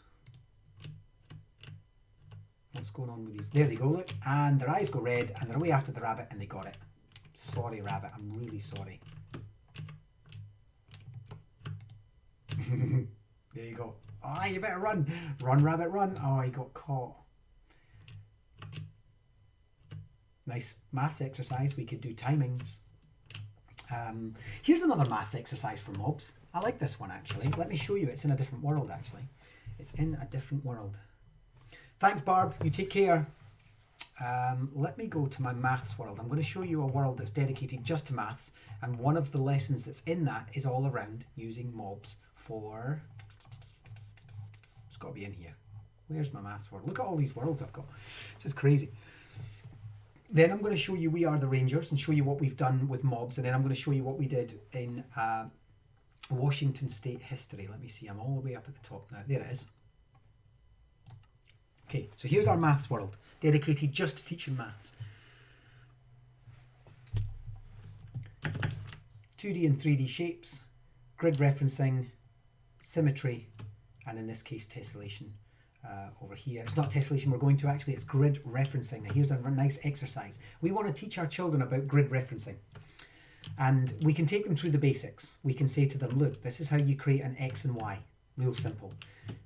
What's going on with these? There they go, look. And their eyes go red, and they're away after the rabbit, and they got it. Sorry, rabbit. I'm really sorry. There you go. All right, you better run. Run, rabbit, run. Oh, he got caught. Nice maths exercise. We could do timings. Here's another maths exercise for mobs. I like this one, actually. Let me show you. It's in a different world, actually. It's in a different world. Thanks, Barb. You take care. Let me go to my maths world. I'm going to show you a world that's dedicated just to maths, and one of the lessons that's in that is all around using mobs for... It's got to be in here. Where's my maths world? Look at all these worlds I've got. This is crazy. Then I'm going to show you We Are the Rangers and show you what we've done with mobs, and then I'm going to show you what we did in Washington State history. Let me see. I'm all the way up at the top now. There it is. Okay, so here's our maths world, dedicated just to teaching maths. 2D and 3D shapes, grid referencing, symmetry, and in this case tessellation over here. It's not tessellation we're going to, actually, it's grid referencing. Now here's a nice exercise. We want to teach our children about grid referencing. And we can take them through the basics. We can say to them, look, this is how you create an X and Y. Real simple.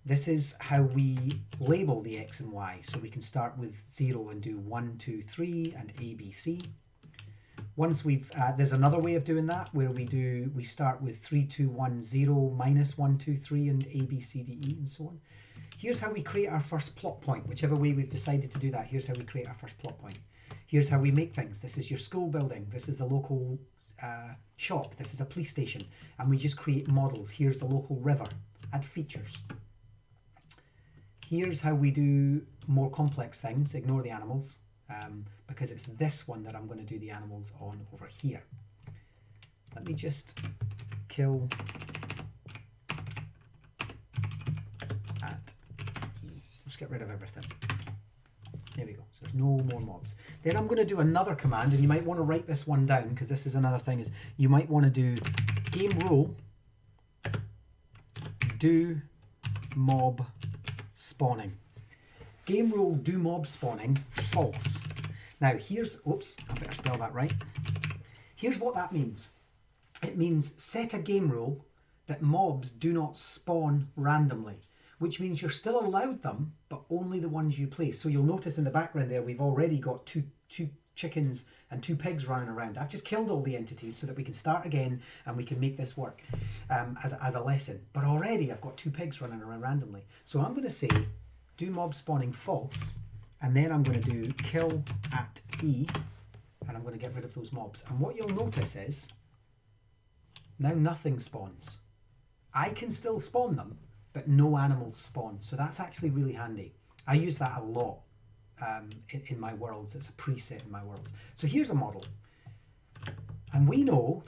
This is how we label the X and Y. So we can start with 0 and do 1, 2, 3 and A, B, C. Once we've, there's another way of doing that where we start with 3, 2, 1, 0, minus 1, 2, 3 and A, B, C, D, E and so on. Here's how we create our first plot point. Whichever way we've decided to do that, here's how we create our first plot point. Here's how we make things. This is your school building. This is the local shop. This is a police station. And we just create models. Here's the local river. Add features. Here's how we do more complex things. Ignore the animals because it's this one that I'm going to do the animals on over here. Let me just kill at E. Let's get rid of everything. There we go. So there's no more mobs. Then I'm going to do another command, and you might want to write this one down because this is another thing. Is you might want to do game rule do mob spawning. Game rule do mob spawning false. Now here's, oops, I better spell that right. Here's what that means. It means set a game rule that mobs do not spawn randomly, which means you're still allowed them, but only the ones you place. So you'll notice in the background there, we've already got two chickens and 2 pigs running around. I've just killed all the entities so that we can start again and we can make this work as a lesson. But already I've got 2 pigs running around randomly. So I'm going to say do mob spawning false, and then I'm going to do kill at E, and I'm going to get rid of those mobs. And what you'll notice is now nothing spawns. I can still spawn them, but no animals spawn. So that's actually really handy. I use that a lot in my worlds. It's a preset in my worlds. So here's a model. And we know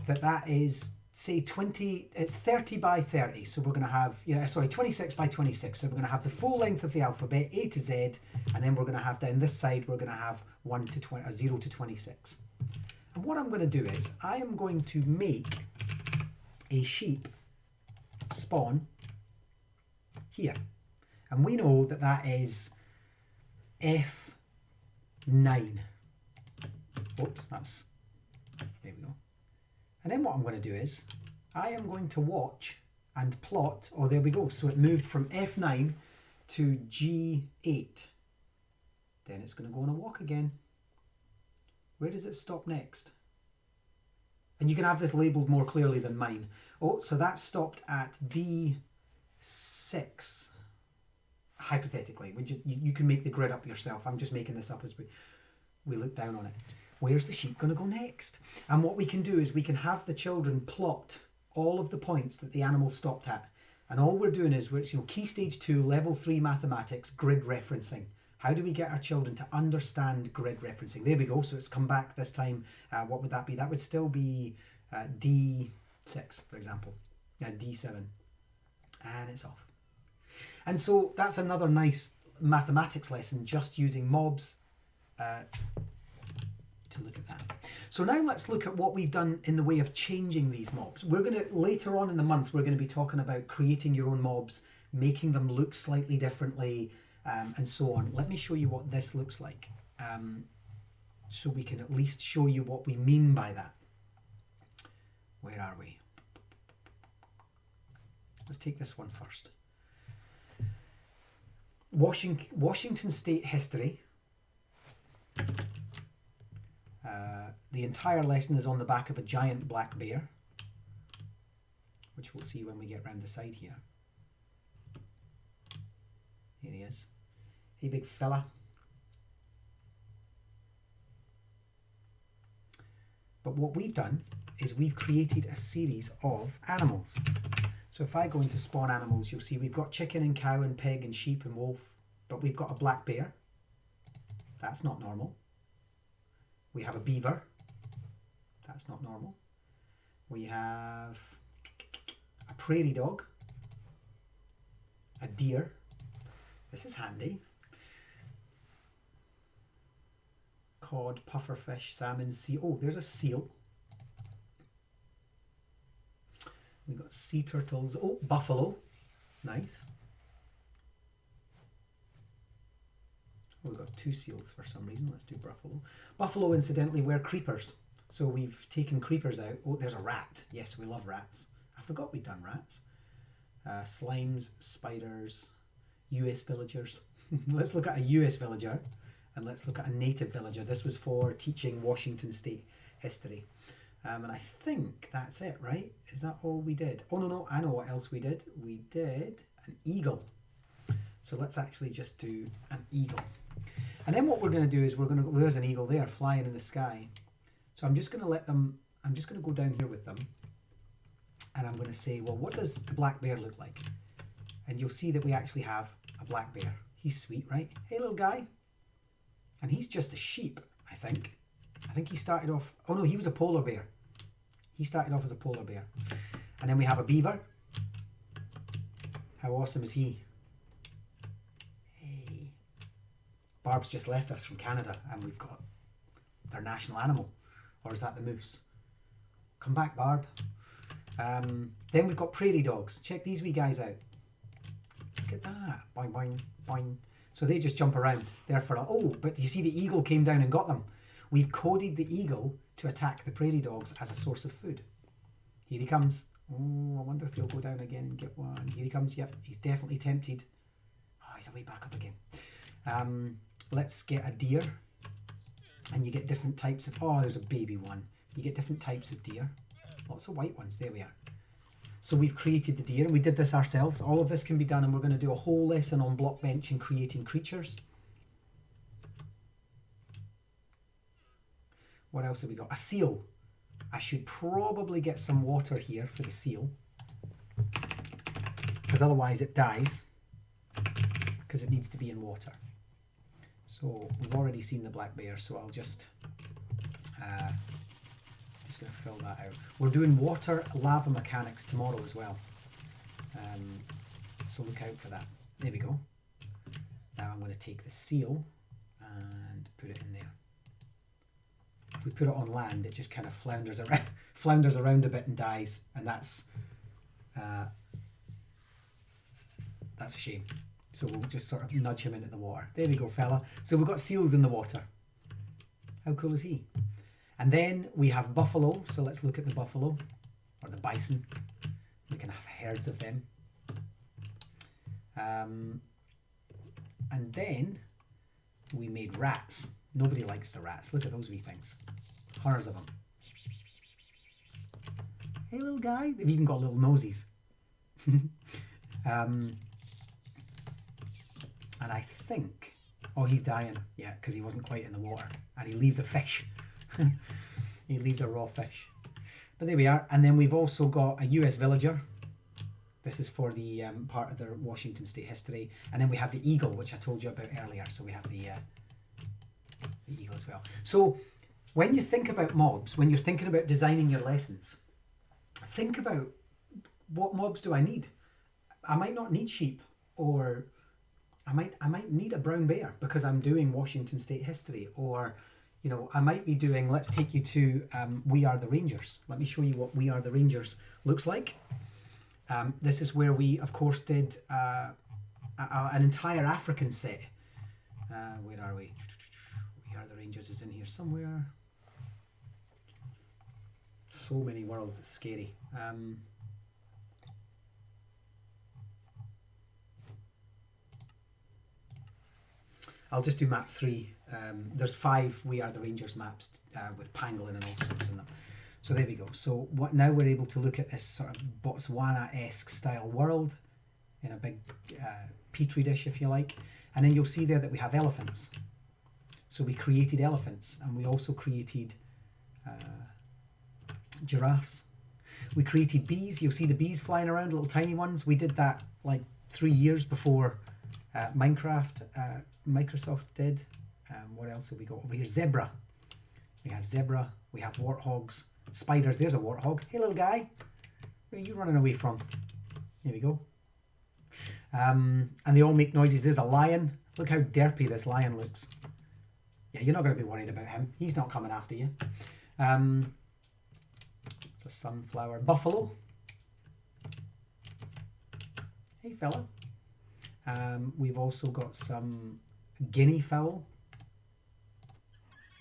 that that is, say, 20, it's 30 by 30. So we're going to have, 26 by 26. So we're going to have the full length of the alphabet, A to Z. And then we're going to have down this side, we're going to have 0 to 26. And what I'm going to do is I am going to make a sheep spawn here. And we know that that is F9. Oops, that's, there we go. And then what I'm going to do is I am going to watch and plot, oh, there we go. So it moved from F9 to G8. Then it's going to go on a walk again. Where does it stop next? And you can have this labelled more clearly than mine. Oh, so that stopped at D6. Hypothetically, you can make the grid up yourself. I'm just making this up as we look down on it. Where's the sheep going to go next? And what we can do is we can have the children plot all of the points that the animal stopped at. And all we're doing is, it's Key Stage 2, Level 3 Mathematics, grid referencing. How do we get our children to understand grid referencing? There we go. So it's come back this time. What would that be? That would still be D6, for example. D7. And it's off. And so that's another nice mathematics lesson, just using mobs to look at that. So now let's look at what we've done in the way of changing these mobs. We're going to, later on in the month, we're going to be talking about creating your own mobs, making them look slightly differently, and so on. Let me show you what this looks like, so we can at least show you what we mean by that. Where are we? Let's take this one first. Washington State history. The entire lesson is on the back of a giant black bear, which we'll see when we get round the side here. Here he is. Hey, big fella. But what we've done is we've created a series of animals. So if I go into spawn animals, you'll see we've got chicken and cow and pig and sheep and wolf, but we've got a black bear. That's not normal. We have a beaver. That's not normal. We have a prairie dog, a deer. This is handy. Cod, pufferfish, salmon, seal. Oh, there's a seal. We've got sea turtles. Oh, buffalo. Nice. Oh, we've got 2 seals for some reason. Let's do buffalo. Buffalo, incidentally, wear creepers. So we've taken creepers out. Oh, there's a rat. Yes, we love rats. I forgot we'd done rats. Slimes, spiders, US villagers. Let's look at a US villager and let's look at a native villager. This was for teaching Washington State history. And I think that's it, right? Is that all we did? Oh, no, I know what else we did. We did an eagle. So let's actually just do an eagle. And then what we're going to do is we're going to, well, there's an eagle there flying in the sky. So I'm just going to let them, I'm just going to go down here with them. And I'm going to say, well, what does the black bear look like? And you'll see that we actually have a black bear. He's sweet, right? Hey, little guy. And he's just a sheep, I think. I think he started off, oh no, he was a polar bear. He started off as a polar bear. And then we have a beaver. How awesome is he? Hey. Barb's just left us from Canada and we've got their national animal. Or is that the moose? Come back, Barb. Then we've got prairie dogs. Check these wee guys out. Look at that. Boing, boing, boing. So they just jump around. There for oh, but you see the eagle came down and got them. We've coded the eagle to attack the prairie dogs as a source of food. Here he comes. Oh, I wonder if he'll go down again and get one. Here he comes. Yep, he's definitely tempted. Oh, he's way back up again. Let's get a deer. And you get different types of... Oh, there's a baby one. You get different types of deer. Lots of white ones. There we are. So we've created the deer and we did this ourselves. All of this can be done and we're going to do a whole lesson on Blockbench and creating creatures. What else have we got? A seal. I should probably get some water here for the seal. Because otherwise it dies. Because it needs to be in water. So we've already seen the black bear, so I'll just going to fill that out. We're doing water lava mechanics tomorrow as well. So look out for that. There we go. Now I'm going to take the seal and put it in there. If we put it on land, it just kind of flounders around a bit and dies, and that's a shame. So we'll just sort of nudge him into the water. There we go, fella. So we've got seals in the water. How cool is he? And then we have buffalo. So let's look at the buffalo or the bison. We can have herds of them. And then we made rats. Nobody likes the rats. Look at those wee things. Hundreds of them. Hey, little guy. They've even got little noses. And I think, oh, he's dying. Yeah, because he wasn't quite in the water. And he leaves a fish. He leaves a raw fish. But there we are. And then we've also got a US villager. This is for the part of their Washington State history. And then we have the eagle, which I told you about earlier. So we have the eagle as well. So when you think about mobs, when you're thinking about designing your lessons, think about what mobs do I need? I might not need sheep, or I might need a brown bear because I'm doing Washington State history, or you know, I might be doing, let's take you to We Are the Rangers. Let me show you what We Are the Rangers looks like. This is where we, of course, did an entire African set. Where are we? We Are the Rangers is in here somewhere. So many worlds, it's scary. I'll just do map 3. There's 5 We Are the Rangers maps with pangolin and all sorts in them. So there we go. So what now we're able to look at this sort of Botswana-esque style world in a big petri dish, if you like. And then you'll see there that we have elephants. So we created elephants, and we also created giraffes. We created bees. You'll see the bees flying around, little tiny ones. We did that like 3 years before Microsoft did. What else have we got over here? Zebra. We have zebra. We have warthogs. Spiders. There's a warthog. Hey, little guy. Where are you running away from? Here we go. And they all make noises. There's a lion. Look how derpy this lion looks. Yeah, you're not going to be worried about him. He's not coming after you. It's a sunflower. Buffalo. Hey, fella. We've also got some Guinea Fowl.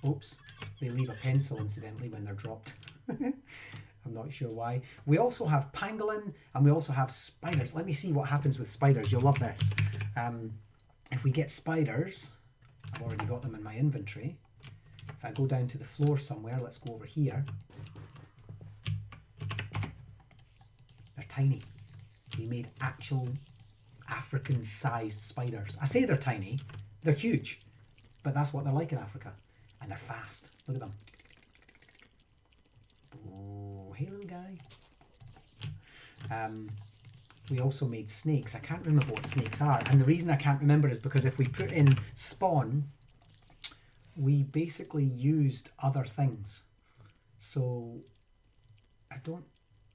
Oops, they leave a pencil incidentally when they're dropped. I'm not sure why. We also have pangolin and we also have spiders. Let me see what happens with spiders. You'll love this. If we get spiders, I've already got them in my inventory. If I go down to the floor somewhere, let's go over here. They're tiny. We made actual African-sized spiders. I say they're tiny, they're huge, but that's what they're like in Africa. And they're fast. Look at them. Oh, hey little guy. We also made snakes. I can't remember what snakes are, and the reason I can't remember is because if we put in spawn, we basically used other things. So I don't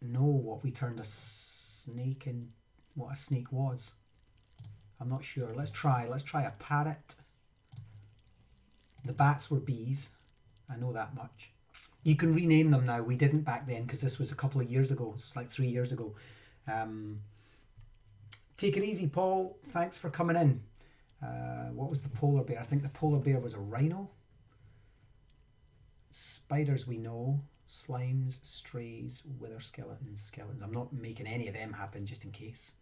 know what we turned a snake in, what a snake was. I'm not sure. Let's try a parrot. The bats were bees. I know that much. You can rename them now. We didn't back then because this was a couple of years ago. It was like 3 years ago. Take it easy, Paul. Thanks for coming in. What was the polar bear? I think the polar bear was a rhino. Spiders we know. Slimes, strays, wither skeletons. I'm not making any of them happen just in case.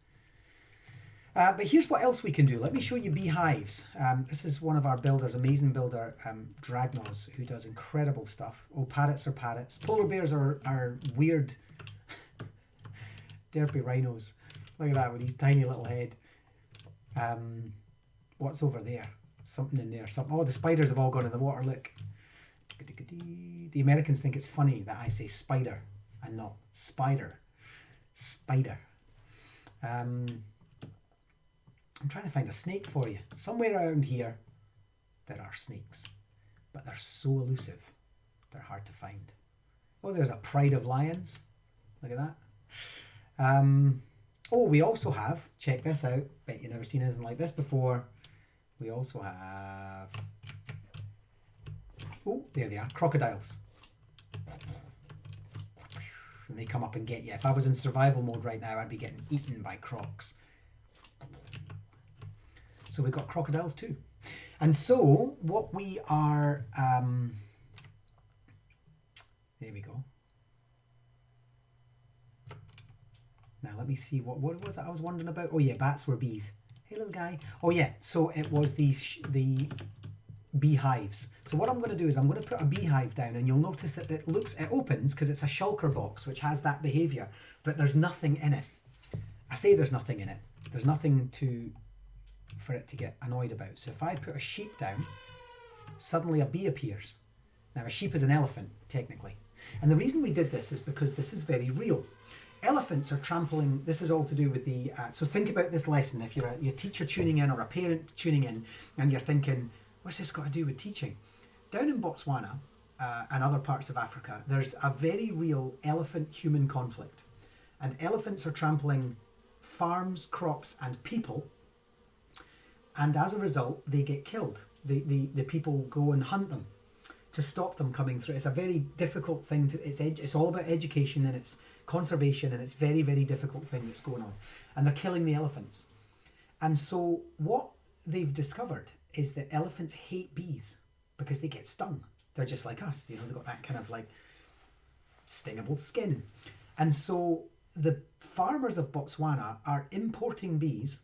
But here's what else we can do. Let me show you beehives. This is one of our builders, amazing builder, Dragnos, who does incredible stuff. Oh, parrots are parrots. Polar bears are weird, derpy rhinos. Look at that with his tiny little head. What's over there? Something in there. Oh, the spiders have all gone in the water. Look. The Americans think it's funny that I say spider and not spider. Spider. I'm trying to find a snake for you. Somewhere around here there are snakes, but they're so elusive. They're hard to find. Oh, there's a pride of lions. Look at that. Oh, we also have, check this out. Bet you've never seen anything like this before. We also have, oh, there they are, crocodiles. And they come up and get you. If I was in survival mode right now, I'd be getting eaten by crocs. So we've got crocodiles too. And so what we are, there we go. Now let me see, what was it I was wondering about? Oh yeah, bats were bees. Hey little guy. Oh yeah, so it was the beehives. So what I'm going to do is I'm going to put a beehive down, and you'll notice that it opens because it's a shulker box which has that behavior, but there's nothing in it. I say there's nothing in it. There's nothing for it to get annoyed about. So if I put a sheep down, suddenly a bee appears. Now a sheep is an elephant technically, and the reason we did this is because this is very real. Elephants are trampling. This is all to do with the so think about this lesson. If you're a teacher tuning in or a parent tuning in and you're thinking, what's this got to do with teaching? Down in Botswana and other parts of Africa, there's a very real elephant-human conflict, and elephants are trampling farms, crops and people, and as a result they get killed. The people go and hunt them to stop them coming through. It's a very difficult thing it's all about education and it's conservation, and it's very, very difficult thing that's going on, and they're killing the elephants. And so what they've discovered is that elephants hate bees because they get stung. They're just like us, they've got that kind of like stingable skin. And so the farmers of Botswana are importing bees,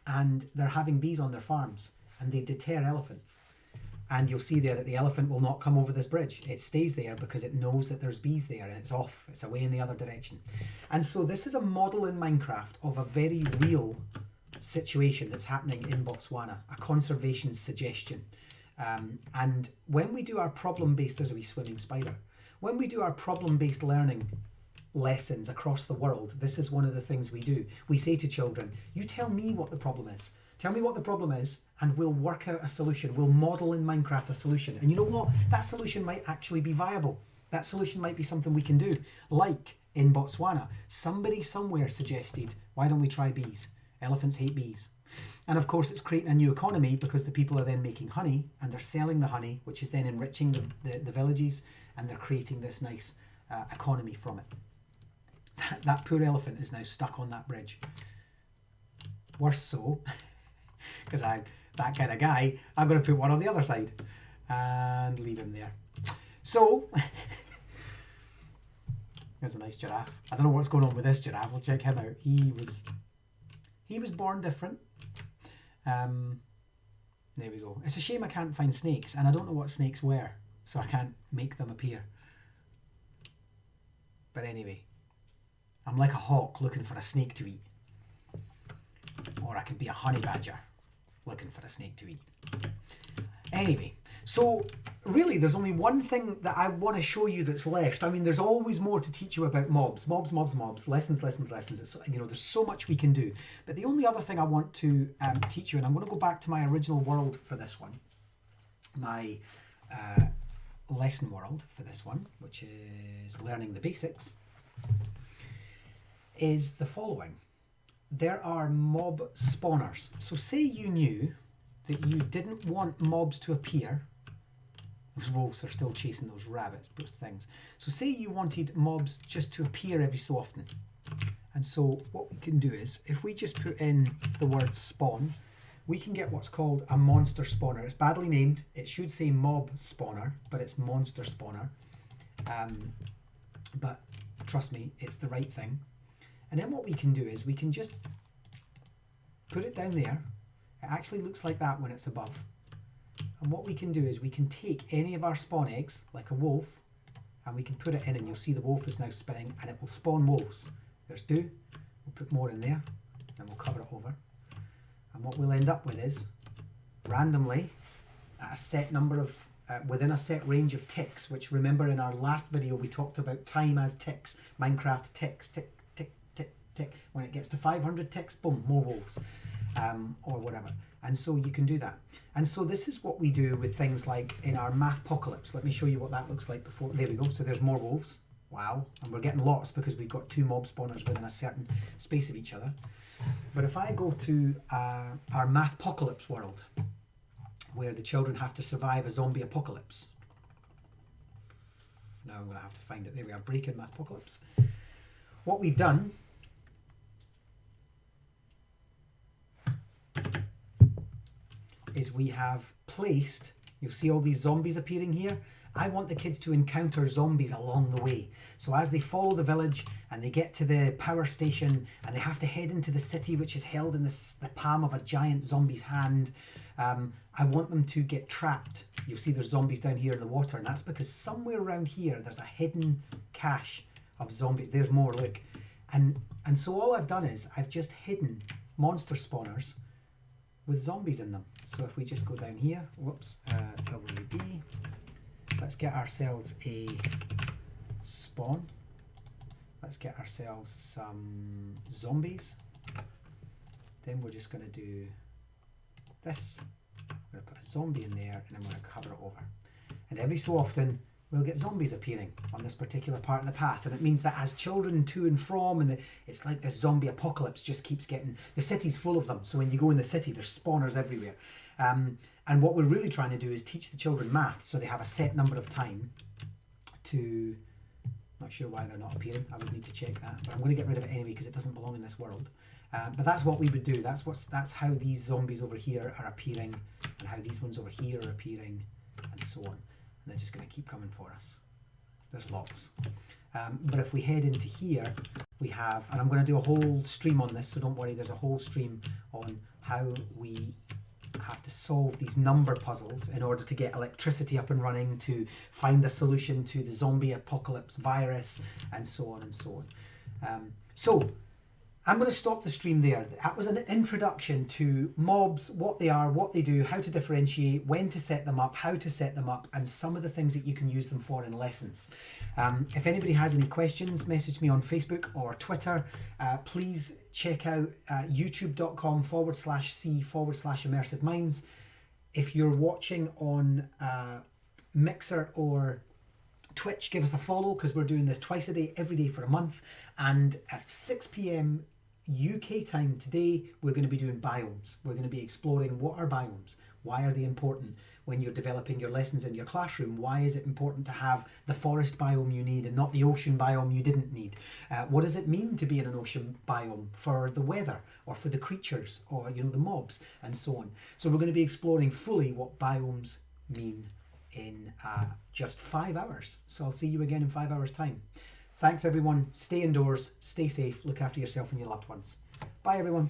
and they're having bees on their farms, and they deter elephants. And you'll see there that the elephant will not come over this bridge. It stays there because it knows that there's bees there, and it's off. It's away in the other direction. And so this is a model in Minecraft of a very real situation that's happening in Botswana, a conservation suggestion. And when we do our problem-based, there's a wee swimming spider. When we do our problem-based learning lessons across the world, this is one of the things we do. We say to children, you tell me what the problem is. Tell me what the problem is, and we'll work out a solution. We'll model in Minecraft a solution. And you know what? That solution might actually be viable. That solution might be something we can do. Like in Botswana, somebody somewhere suggested, why don't we try bees? Elephants hate bees. And of course, it's creating a new economy because the people are then making honey, and they're selling the honey, which is then enriching the villages, and they're creating this nice economy from it. That poor elephant is now stuck on that bridge. Worse so, because I'm that kind of guy, I'm going to put one on the other side. and leave him there. So, there's a nice giraffe. I don't know what's going on with this giraffe. We'll check him out. He was born different. There we go. It's a shame I can't find snakes, and I don't know what snakes were, so I can't make them appear. But anyway, I'm like a hawk looking for a snake to eat. Or I could be a honey badger looking for a snake to eat. Anyway, so really there's only one thing that I want to show you that's left. I mean, there's always more to teach you about mobs. Lessons. It's, there's so much we can do. But the only other thing I want to teach you, and I'm going to go back to my original world for this one, my lesson world for this one, which is learning the basics, is the following. There are mob spawners. So say you knew that you didn't want mobs to appear. Those wolves are still chasing those rabbits, poor things. So say you wanted mobs just to appear every so often. And so what we can do is, if we just put in the word spawn, we can get what's called a monster spawner. It's badly named. It should say mob spawner, but it's monster spawner. But trust me, it's the right thing. And then what we can do is we can just put it down there. It actually looks like that when it's above. And what we can do is we can take any of our spawn eggs, like a wolf, and we can put it in, and you'll see the wolf is now spinning, and it will spawn wolves. There's 2. We'll put more in there, and we'll cover it over. And what we'll end up with is, randomly, at a set number of, within a set range of ticks, which remember in our last video we talked about time as ticks, Minecraft ticks, tick, tick, tick, tick. When it gets to 500 ticks, boom, more wolves, or whatever. And so you can do that. And so this is what we do with things like in our Mathpocalypse. Let me show you what that looks like before. There we go. So there's more wolves. Wow. And we're getting lots because we've got 2 mob spawners within a certain space of each other. But if I go to our Mathpocalypse world, where the children have to survive a zombie apocalypse. Now I'm going to have to find it. There we are, breaking Mathpocalypse. What we've done is we have placed, you'll see all these zombies appearing here. I want the kids to encounter zombies along the way. So as they follow the village and they get to the power station and they have to head into the city, which is held in the palm of a giant zombie's hand, I want them to get trapped. You'll see there's zombies down here in the water, and that's because somewhere around here there's a hidden cache of zombies. There's more, look. And so all I've done is I've just hidden monster spawners with zombies in them. So if we just go down here, whoops, WD, let's get ourselves a spawn. Let's get ourselves some zombies. Then we're just going to do this. I'm going to put a zombie in there, and I'm going to cover it over. And every so often, we'll get zombies appearing on this particular part of the path. And it means that as children to and from, and it's like this zombie apocalypse just keeps getting, the city's full of them. So when you go in the city, there's spawners everywhere. And what we're really trying to do is teach the children math, so they have a set number of time to, not sure why they're not appearing. I would need to check that, but I'm going to get rid of it anyway because it doesn't belong in this world. But that's what we would do. That's how these zombies over here are appearing, and how these ones over here are appearing, and so on. And they're just going to keep coming for us. There's lots. But if we head into here, we have, and I'm going to do a whole stream on this, so don't worry, there's a whole stream on how we have to solve these number puzzles in order to get electricity up and running, to find a solution to the zombie apocalypse virus, and so on and so on. So I'm going to stop the stream there. That was an introduction to mobs, what they are, what they do, how to differentiate, when to set them up, how to set them up, and some of the things that you can use them for in lessons. If anybody has any questions, message me on Facebook or Twitter. Please check out youtube.com/c/immersive minds. If you're watching on Mixer or Twitch, give us a follow, because we're doing this twice a day, every day for a month. And at 6 p.m. UK time today, we're going to be doing biomes. We're going to be exploring what are biomes, why are they important when you're developing your lessons in your classroom, why is it important to have the forest biome you need and not the ocean biome you didn't need, what does it mean to be in an ocean biome for the weather or for the creatures or the mobs and so on. So we're going to be exploring fully what biomes mean in just 5 hours. So I'll see you again in 5 hours' time. Thanks, everyone. Stay indoors, stay safe, look after yourself and your loved ones. Bye, everyone.